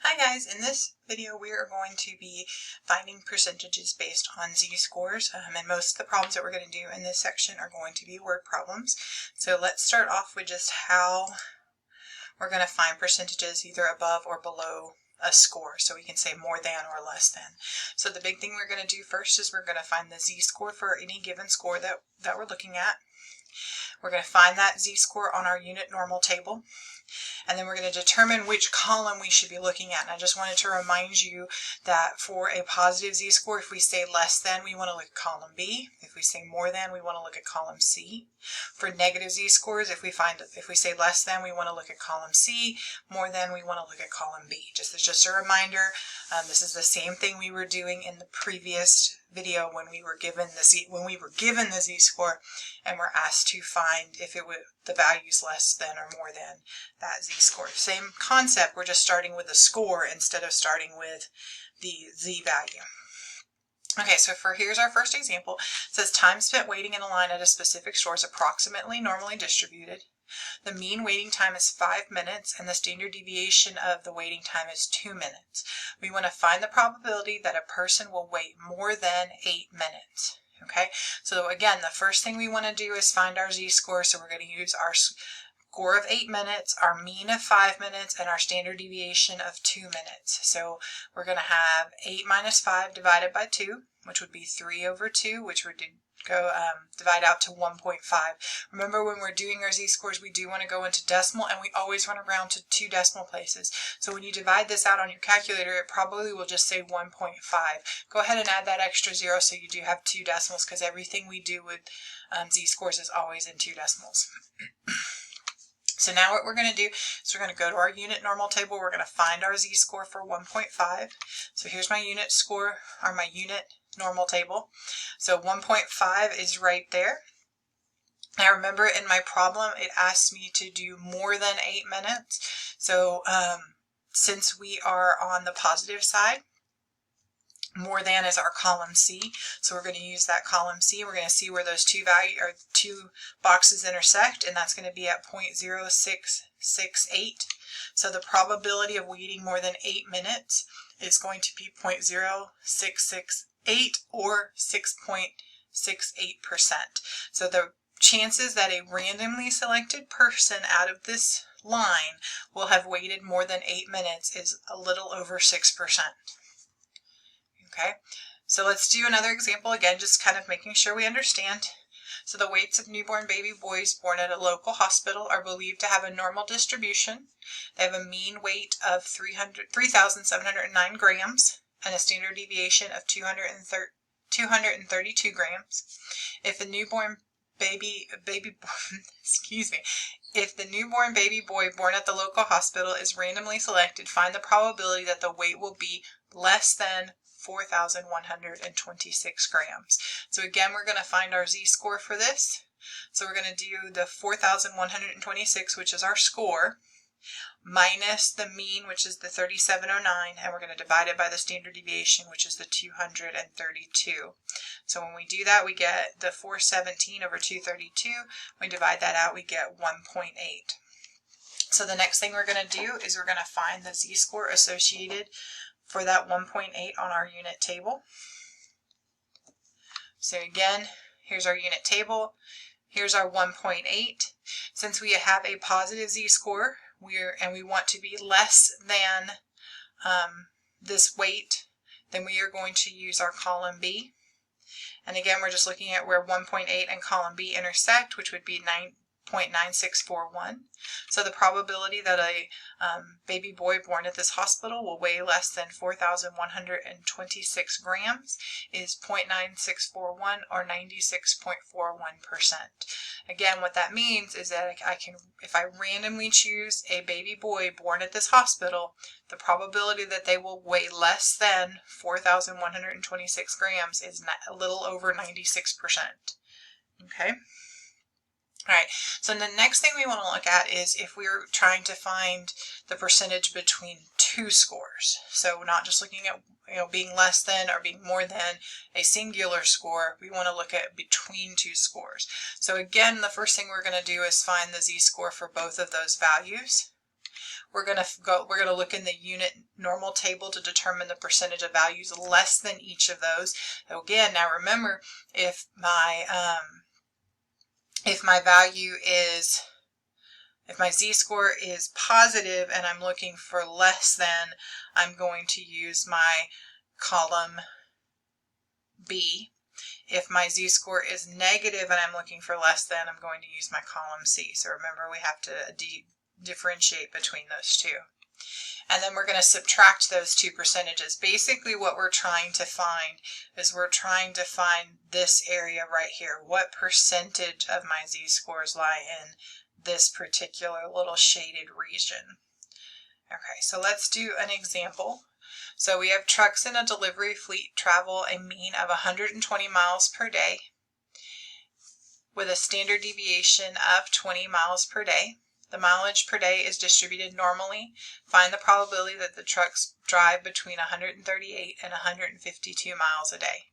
Hi guys, in this video we are going to be finding percentages based on z-scores, and most of the problems that we're going to do in this section are going to be word problems. So let's start off with just how we're going to find percentages either above or below a score, so we can say more than or less than. So the big thing we're going to do first is we're going to find the z-score for any given score that we're looking at. We're going to find that z-score on our unit normal table. And then we're going to determine which column we should be looking at. And I just wanted to remind you that for a positive z-score, if we say less than, we want to look at column B. If we say more than, we want to look at column C. For negative z-scores, if we say less than, we want to look at column C. More than, we want to look at column B. Just a reminder, this is the same thing we were doing in the previous video when we were given the z-score and were asked to find if the value's less than or more than that z-score. Same concept, we're just starting with a score instead of starting with the z value. Okay, so here's our first example. It says time spent waiting in a line at a specific store is approximately normally distributed. The mean waiting time is 5 minutes and the standard deviation of the waiting time is 2 minutes. We want to find the probability that a person will wait more than 8 minutes. Okay, so again, the first thing we want to do is find our z-score, so we're going to use our score of 8 minutes, our mean of 5 minutes, and our standard deviation of 2 minutes. So we're going to have 8 minus 5 divided by 2, which would be 3 over 2, which would go divide out to 1.5. Remember, when we're doing our z-scores, we do want to go into decimal, and we always want to round to 2 decimal places. So when you divide this out on your calculator, it probably will just say 1.5. Go ahead and add that extra 0 so you do have 2 decimals, because everything we do with z-scores is always in 2 decimals. So now what we're going to do is we're going to go to our unit normal table. We're going to find our z-score for 1.5. So here's my unit score, or my unit normal table. So 1.5 is right there. Now remember, in my problem it asked me to do more than 8 minutes. So since we are on the positive side, more than is our column C, so we're going to use that column C. We're going to see where those two boxes intersect, and that's going to be at 0.0668. So the probability of waiting more than 8 minutes is going to be 0.0668 or 6.68%. So the chances that a randomly selected person out of this line will have waited more than 8 minutes is a little over 6%. Okay, so let's do another example again, just kind of making sure we understand. So the weights of newborn baby boys born at a local hospital are believed to have a normal distribution. They have a mean weight of 3,709 grams and a standard deviation of 232 grams. If the newborn if the newborn baby boy born at the local hospital is randomly selected, find the probability that the weight will be less than 4,126 grams. So again, we're going to find our z-score for this. So we're going to do the 4,126, which is our score, minus the mean, which is the 3,709, and we're going to divide it by the standard deviation, which is the 232. So when we do that, we get the 417 over 232. When we divide that out, we get 1.8. So the next thing we're going to do is we're going to find the z-score associated for that 1.8 on our unit table. So again, here's our unit table. Here's our 1.8. Since we have a positive z-score, and we want to be less than this weight, then we are going to use our column B. And again, we're just looking at where 1.8 and column B intersect, which would be 9.9641. So the probability that a baby boy born at this hospital will weigh less than 4,126 grams is 0.9641 or 96.41%. Again, what that means is that if I randomly choose a baby boy born at this hospital, the probability that they will weigh less than 4,126 grams is a little over 96%. Okay? Alright, so the next thing we want to look at is if we're trying to find the percentage between two scores. So we're not just looking at being less than or being more than a singular score. We want to look at between two scores. So again, the first thing we're going to do is find the z-score for both of those values. we're going to look in the unit normal table to determine the percentage of values less than each of those. So again, now remember, if my z-score is positive and I'm looking for less than, I'm going to use my column B. If my z-score is negative and I'm looking for less than, I'm going to use my column C. So remember, we have to differentiate between those two. And then we're going to subtract those two percentages. Basically what we're trying to find is we're trying to find this area right here. What percentage of my z-scores lie in this particular little shaded region? Okay, so let's do an example. So we have trucks in a delivery fleet travel a mean of 120 miles per day with a standard deviation of 20 miles per day. The mileage per day is distributed normally. Find the probability that the trucks drive between 138 and 152 miles a day.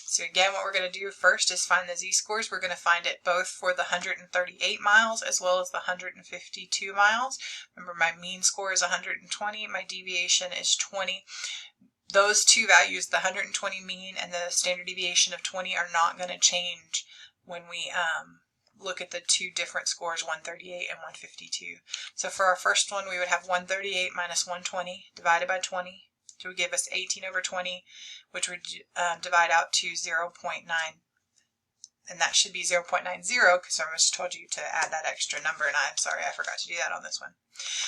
So again, what we're going to do first is find the z-scores. We're going to find it both for the 138 miles as well as the 152 miles. Remember, my mean score is 120. My deviation is 20. Those two values, the 120 mean and the standard deviation of 20, are not going to change when we look at the two different scores, 138 and 152. So for our first one, we would have 138 minus 120 divided by 20. So it would give us 18 over 20, which would divide out to 0.9. And that should be 0.90 because I just told you to add that extra number, and I'm sorry, I forgot to do that on this one.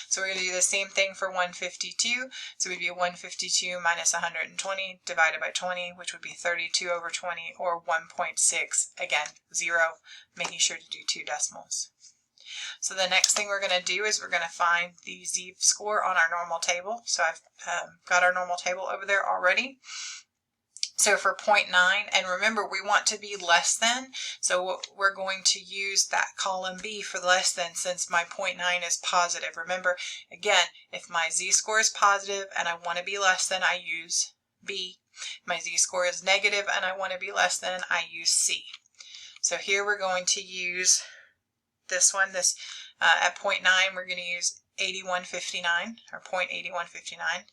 So we're going to do the same thing for 152. So we'd be 152 minus 120 divided by 20, which would be 32 over 20, or 1.6. Again, 0, making sure to do 2 decimals. So the next thing we're going to do is we're going to find the z-score on our normal table. So I've got our normal table over there already. So for 0.9, and remember, we want to be less than, so we're going to use that column B for less than, since my 0.9 is positive. Remember, again, if my z-score is positive and I want to be less than, I use B. My z-score is negative and I want to be less than, I use C. So here we're going to use this one. At 0.9, we're going to use 8159, or 0.8159.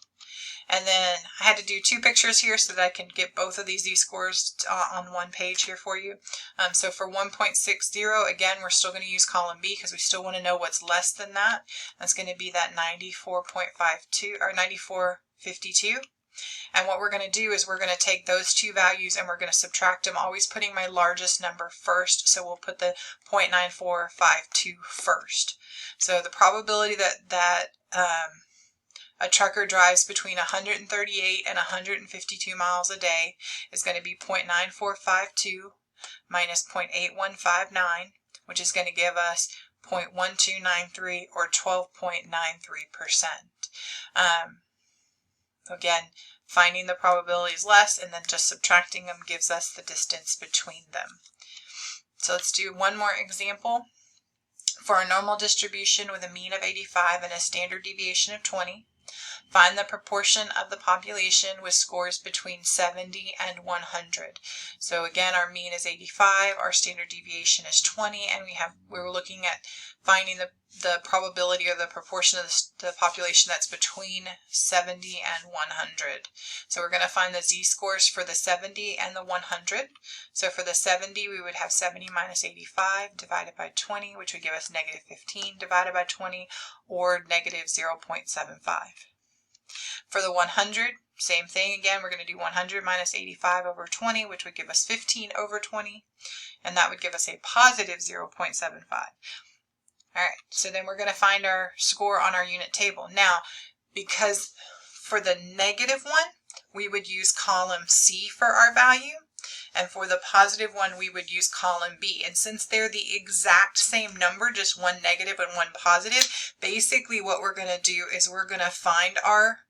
And then I had to do 2 pictures here so that I can get both of these z-scores on one page here for you. So for 1.60, again, we're still going to use column B because we still want to know what's less than that. That's going to be that 94.52 or 94.52. And what we're going to do is we're going to take those two values and we're going to subtract them, always putting my largest number first. So we'll put the 0.9452 first. So the probability that a trucker drives between 138 and 152 miles a day is going to be 0.9452 minus 0.8159, which is going to give us 0.1293, or 12.93%. Again, finding the probabilities less and then just subtracting them gives us the distance between them. So let's do one more example. For a normal distribution with a mean of 85 and a standard deviation of 20, find the proportion of the population with scores between 70 and 100. So again, our mean is 85, our standard deviation is 20, and we're looking at finding the probability or the proportion of the population that's between 70 and 100. So we're going to find the z-scores for the 70 and the 100. So for the 70, we would have 70 minus 85 divided by 20, which would give us negative 15 divided by 20, or negative 0.75. For the 100, same thing again. We're going to do 100 minus 85 over 20, which would give us 15 over 20, and that would give us a positive 0.75. All right, so then we're going to find our score on our unit table. Now, because for the negative one, we would use column C for our value, and for the positive one, we would use column B. And since they're the exact same number, just one negative and one positive, basically what we're going to do is we're going to find our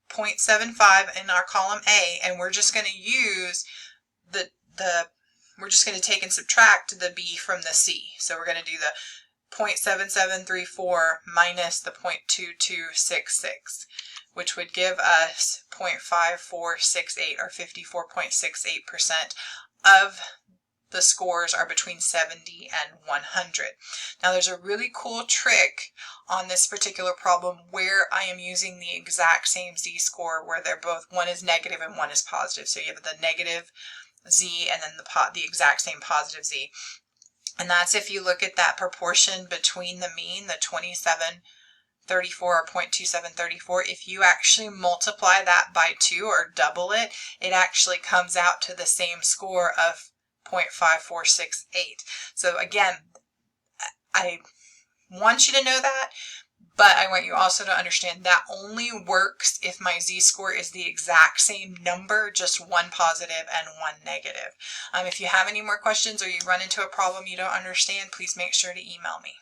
0.75 in our column A, and we're just going to use we're just going to take and subtract the B from the C. So we're going to do the 0.7734 minus the 0.2266, which would give us 0.5468, or 54.68% of the scores are between 70 and 100. Now there's a really cool trick on this particular problem where I am using the exact same z-score where they're both, one is negative and one is positive. So you have the negative z and then the exact same positive z. And that's if you look at that proportion between the mean, the 2734 or 0.2734, if you actually multiply that by 2 or double it, it actually comes out to the same score of 0.5468. So again, I want you to know that, but I want you also to understand that only works if my z-score is the exact same number, just one positive and one negative. If you have any more questions or you run into a problem you don't understand, please make sure to email me.